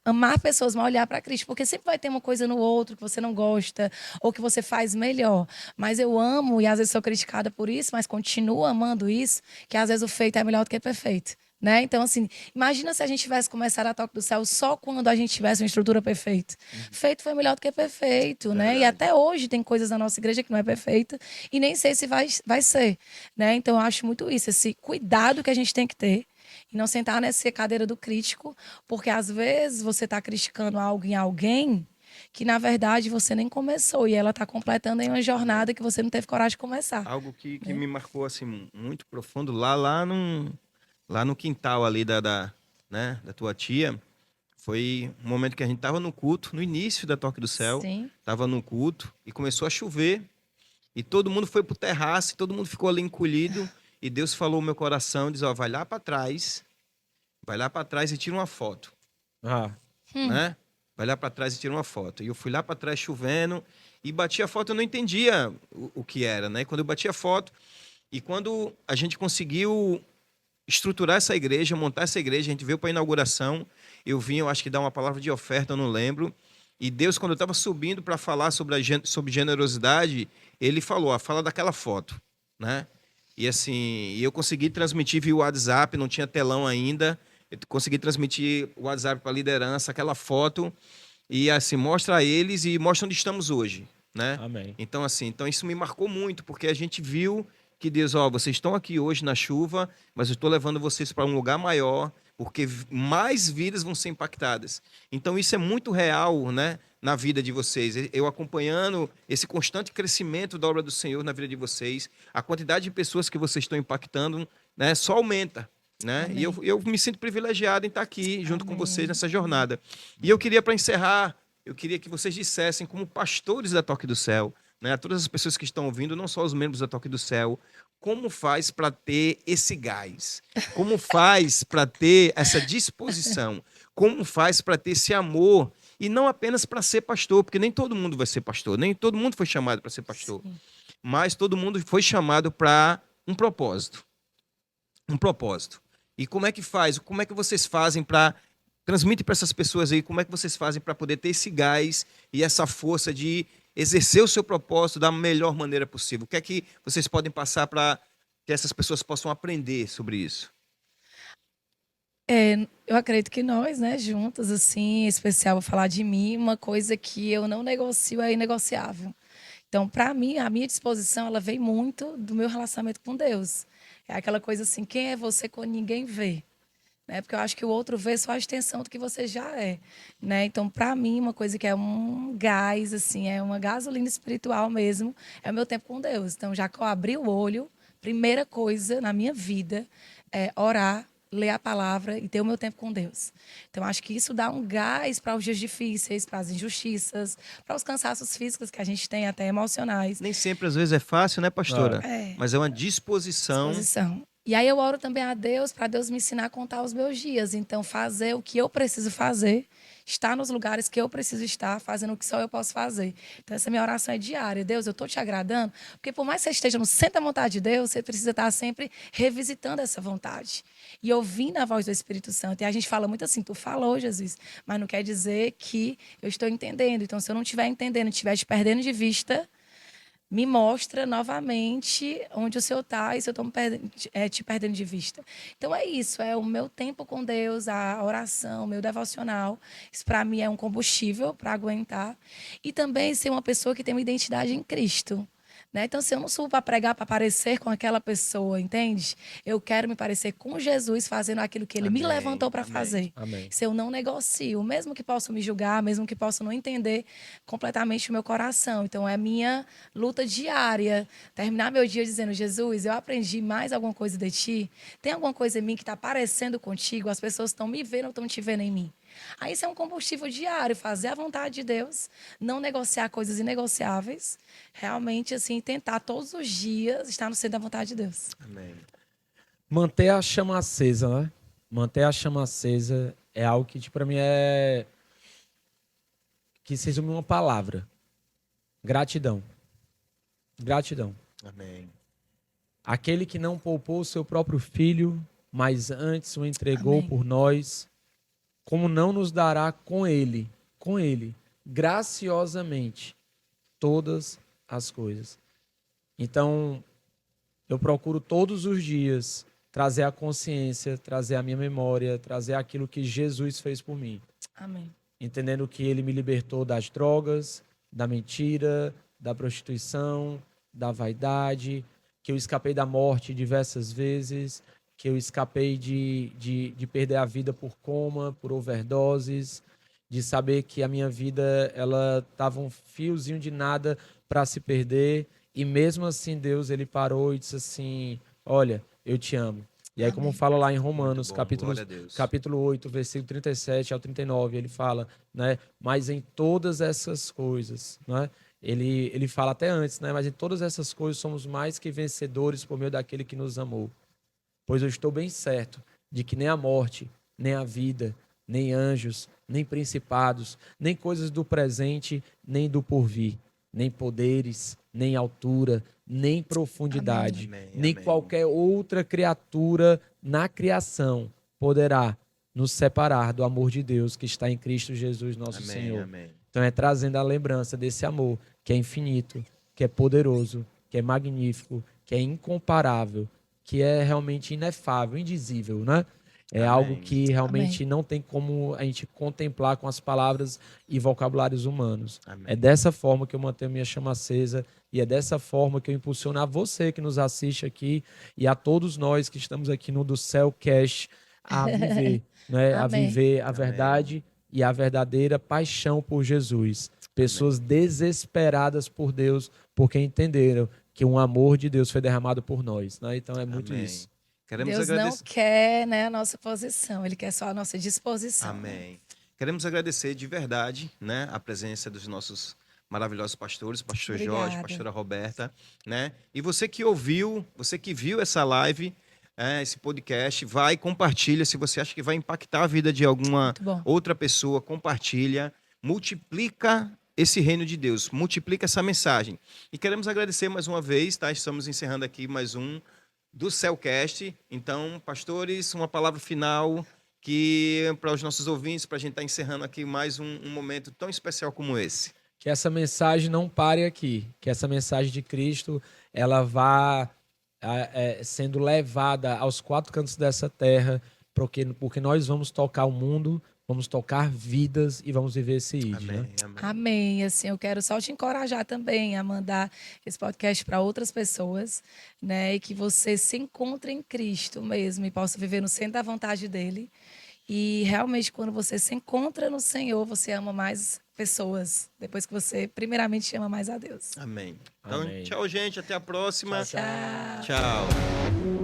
Speaker 2: Amar pessoas, mas olhar para Cristo, porque sempre vai ter uma coisa no outro que você não gosta ou que você faz melhor. Mas eu amo e às vezes sou criticada por isso, mas continuo amando isso, que às vezes o feito é melhor do que o perfeito, né? Então assim, imagina se a gente tivesse começado a Toque do Céu só quando a gente tivesse uma estrutura perfeita. Feito foi melhor do que perfeito, né? E
Speaker 1: Verdade.
Speaker 2: até hoje tem coisas na nossa igreja que não é perfeita e nem sei se vai ser, né? Então eu acho muito isso, esse cuidado que a gente tem que ter. E não sentar nessa cadeira do crítico, porque às vezes você está criticando algo em alguém que, na verdade, você nem começou. E ela está completando em uma jornada que você não teve coragem de começar.
Speaker 1: Algo que me marcou assim muito profundo lá no quintal ali né, da tua tia. Foi um momento que a gente estava no culto, no início da Toque do Céu.
Speaker 2: Sim.
Speaker 1: Estava no culto e começou a chover. E todo mundo foi pro terraço, e todo mundo ficou ali encolhido. E Deus falou no meu coração, diz, ó, vai lá para trás e tira uma foto,
Speaker 3: Ah,
Speaker 1: né? Vai lá para trás e tira uma foto. E eu fui lá para trás chovendo e bati a foto, eu não entendia o que era, né? Quando eu bati a foto e quando a gente conseguiu estruturar essa igreja, montar essa igreja, a gente veio para a inauguração, eu vim, eu acho que dar uma palavra de oferta, eu não lembro. E Deus, quando eu estava subindo para falar sobre generosidade, ele falou, ó, fala daquela foto, né? E assim, eu consegui transmitir via WhatsApp, não tinha telão ainda. Eu consegui transmitir o WhatsApp para a liderança, aquela foto, e assim, mostra a eles e mostra onde estamos hoje, né?
Speaker 3: amém.
Speaker 1: Então, assim, então isso me marcou muito, porque a gente viu que Deus, ó, vocês estão aqui hoje na chuva, mas eu estou levando vocês para um lugar maior, porque mais vidas vão ser impactadas. Então, isso é muito real, né, na vida de vocês. Eu acompanhando esse constante crescimento da obra do Senhor na vida de vocês, a quantidade de pessoas que vocês estão impactando, né, só aumenta. Né? E eu me sinto privilegiado em estar aqui junto com vocês nessa jornada. E eu queria, para encerrar, eu queria que vocês dissessem, como pastores da Toque do Céu, né, a todas as pessoas que estão ouvindo, não só os membros da Toque do Céu, como faz para ter esse gás? Como faz para ter essa disposição? Como faz para ter esse amor? E não apenas para ser pastor, porque nem todo mundo vai ser pastor, nem todo mundo foi chamado para ser pastor.
Speaker 2: Sim.
Speaker 1: mas todo mundo foi chamado para um propósito. Um propósito. E como é que faz? Como é que vocês fazem para transmitir para essas pessoas aí? Como é que vocês fazem para poder ter esse gás e essa força de exercer o seu propósito da melhor maneira possível? O que é que vocês podem passar para que essas pessoas possam aprender sobre isso?
Speaker 2: Eu acredito que nós, né, juntos, assim, em especial, vou falar de mim, uma coisa que eu não negocio é inegociável. Então, para mim, a minha disposição, ela vem muito do meu relacionamento com Deus. É aquela coisa assim, quem é você quando ninguém vê? Né? Porque eu acho que o outro vê só a extensão do que você já é, né? Então, para mim, uma coisa que é um gás, assim, é uma gasolina espiritual mesmo, é o meu tempo com Deus. Então, já que eu abri o olho, primeira coisa na minha vida é orar, ler a palavra e ter o meu tempo com Deus. Então, acho que isso dá um gás para os dias difíceis, para as injustiças, para os cansaços físicos que a gente tem, até emocionais.
Speaker 1: Nem sempre, às vezes, é fácil, né, pastora?
Speaker 2: É,
Speaker 1: Mas é uma disposição.
Speaker 2: disposição. E aí eu oro também a Deus para Deus me ensinar a contar os meus dias. Então, fazer o que eu preciso fazer, estar nos lugares que eu preciso estar, fazendo o que só eu posso fazer. Então, essa minha oração é diária. Deus, eu estou te agradando, porque por mais que você esteja no centro da vontade de Deus, você precisa estar sempre revisitando essa vontade e ouvindo a voz do Espírito Santo. E a gente fala muito assim, tu falou, Jesus, mas não quer dizer que eu estou entendendo. Então, se eu não estiver entendendo, estiver te perdendo de vista, me mostra novamente onde o Senhor está e se eu estou te perdendo de vista. Então é isso, é o meu tempo com Deus, a oração, o meu devocional. Isso para mim é um combustível para aguentar. E também ser uma pessoa que tem uma identidade em Cristo. Né? Então, se eu não subo para pregar, para parecer com aquela pessoa, entende? Eu quero me parecer com Jesus fazendo aquilo que ele me
Speaker 1: Amém,
Speaker 2: levantou para
Speaker 1: amém.
Speaker 2: fazer.
Speaker 3: Amém.
Speaker 2: Se eu não negocio, mesmo que possam me julgar, mesmo que possam não entender completamente o meu coração. Então, é minha luta diária. Terminar meu dia dizendo, Jesus, eu aprendi mais alguma coisa de ti? Tem alguma coisa em mim que está parecendo contigo? As pessoas estão me vendo ou estão te vendo em mim? Aí isso é um combustível diário, fazer a vontade de Deus, não negociar coisas inegociáveis, realmente assim tentar todos os dias estar no centro da vontade de Deus.
Speaker 1: Amém.
Speaker 3: Manter a chama acesa, né? Manter a chama acesa é algo que para mim é que se resume em uma palavra: gratidão. Gratidão.
Speaker 1: Amém.
Speaker 3: Aquele que não poupou o seu próprio filho, mas antes o entregou
Speaker 2: Amém.
Speaker 3: por nós, como não nos dará com ele, graciosamente, todas as coisas. Então, eu procuro todos os dias trazer a consciência, trazer a minha memória, trazer aquilo que Jesus fez por mim.
Speaker 2: Amém.
Speaker 3: Entendendo que ele me libertou das drogas, da mentira, da prostituição, da vaidade, que eu escapei da morte diversas vezes, que eu escapei de perder a vida por coma, por overdoses, de saber que a minha vida ela estava um fiozinho de nada para se perder, e mesmo assim Deus ele parou e disse assim, olha, eu te amo. E aí, como
Speaker 2: Amém.
Speaker 3: fala lá em Romanos,
Speaker 1: Muito bom, glória a Deus.
Speaker 3: capítulo 8, versículo 37 ao 39, ele fala, né? Mas em todas essas coisas, né? Ele fala até antes, né? Mas em todas essas coisas somos mais que vencedores por meio daquele que nos amou. Pois eu estou bem certo de que nem a morte, nem a vida, nem anjos, nem principados, nem coisas do presente, nem do porvir, nem poderes, nem altura, nem profundidade,
Speaker 1: Amém,
Speaker 3: nem
Speaker 1: amém.
Speaker 3: qualquer outra criatura na criação poderá nos separar do amor de Deus que está em Cristo Jesus, nosso
Speaker 1: Amém,
Speaker 3: Senhor.
Speaker 1: amém.
Speaker 3: Então é trazendo a lembrança desse amor que é infinito, que é poderoso, que é magnífico, que é incomparável, que é realmente inefável, indizível, né? É
Speaker 1: Amém.
Speaker 3: algo que realmente
Speaker 2: Amém.
Speaker 3: não tem como a gente contemplar com as palavras e vocabulários humanos.
Speaker 1: Amém.
Speaker 3: É dessa forma que eu mantenho minha chama acesa e é dessa forma que eu impulsiono a você que nos assiste aqui e a todos nós que estamos aqui no Do Céu Cash a viver, né? A
Speaker 2: Amém.
Speaker 3: viver a
Speaker 1: Amém.
Speaker 3: verdade e a verdadeira paixão por Jesus. Pessoas desesperadas por Deus porque entenderam que um amor de Deus foi derramado por nós, né? Então é muito
Speaker 1: Amém.
Speaker 3: isso.
Speaker 1: Queremos
Speaker 2: Deus não
Speaker 1: agradecer.
Speaker 2: quer, né, a nossa posição, ele quer só a nossa disposição.
Speaker 1: Amém. Queremos agradecer de verdade, né, a presença dos nossos maravilhosos pastores, pastor Jorge,
Speaker 2: Obrigada.
Speaker 1: pastora Roberta, né? E você que ouviu, você que viu essa live, esse podcast, vai e compartilha. Se você acha que vai impactar a vida de alguma
Speaker 2: Muito bom.
Speaker 1: outra pessoa, compartilha, multiplica esse reino de Deus, multiplica essa mensagem. E queremos agradecer mais uma vez, tá? Estamos encerrando aqui mais um do Cellcast. Então, pastores, uma palavra final que para os nossos ouvintes, para a gente estar encerrando aqui mais um momento tão especial como esse.
Speaker 3: Que essa mensagem não pare aqui, que essa mensagem de Cristo ela vá sendo levada aos quatro cantos dessa terra, porque nós vamos tocar o mundo, vamos tocar vidas e vamos viver esse ID.
Speaker 1: Amém,
Speaker 3: Né?
Speaker 1: amém.
Speaker 2: Amém. Assim, eu quero só te encorajar também a mandar esse podcast para outras pessoas, né? E que você se encontre em Cristo mesmo e possa viver no centro da vontade dele. E realmente, quando você se encontra no Senhor, você ama mais pessoas. Depois que você, primeiramente, ama mais a Deus.
Speaker 1: Amém. Então,
Speaker 3: Amém.
Speaker 1: tchau, gente. Até a próxima.
Speaker 2: Tchau.
Speaker 1: Tchau.